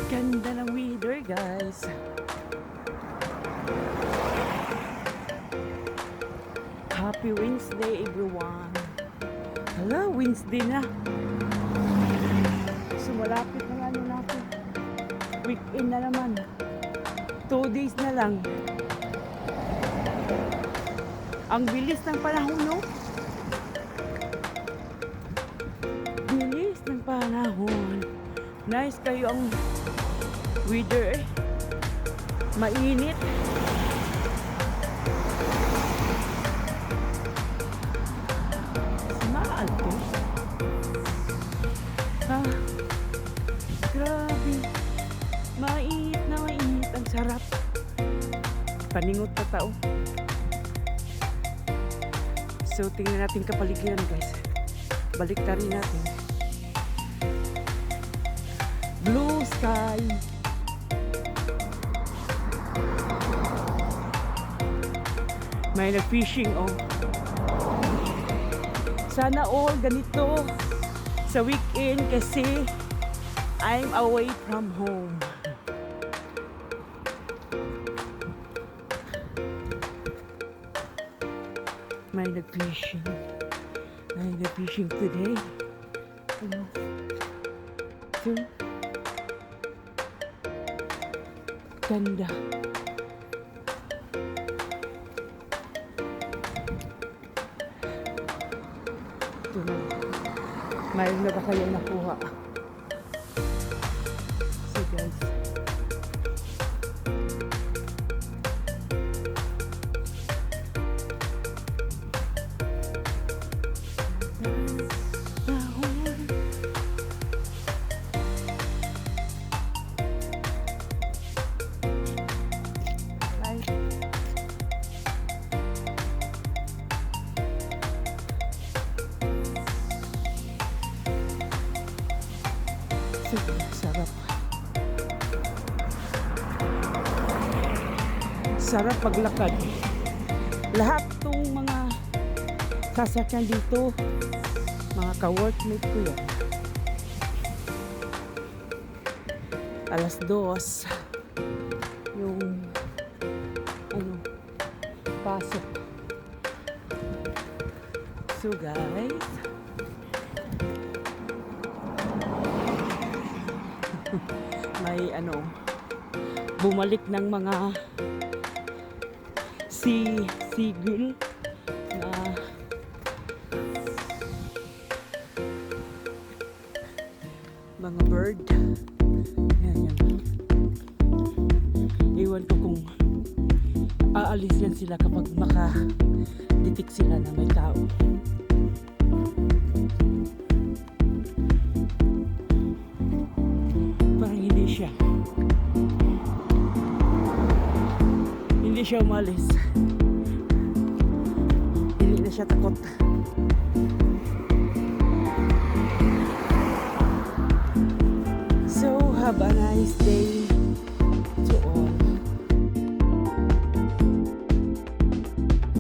Ganda ng weather, guys. Happy Wednesday, everyone. Hala, Wednesday na. So, malapit na ano natin. Weekend na naman. 2 days na lang. Ang bilis ng panahon, no? Bilis ng panahon. Nice kayo ang weather, eh. Mainit. Maalto. Grabe. Mainit na mainit. Ang sarap. Paningot na tao. So, tingnan natin kapaligiran, guys. Balik na rin natin. Blue sky. May nag-fishing, oh. Sana all ganito sa weekend kasi I'm away from home. May nag-fishing. May nag-fishing today. Ano? Ito. Ganda. Ito na. Mayroon na ba kayong nakuha? So guys. Sarap. Sarap paglakad. Lahat tong mga sasakyan dito, mga ka-workmate ko yan. 2:00 yung pasok. So guys, may bumalik ng mga seagull na mga bird. Yan. Iwan ko kung aalis yan sila kapag maka-detect sila na may tao. Hindi siya umalis. Hindi na siya takot. So, have a nice day.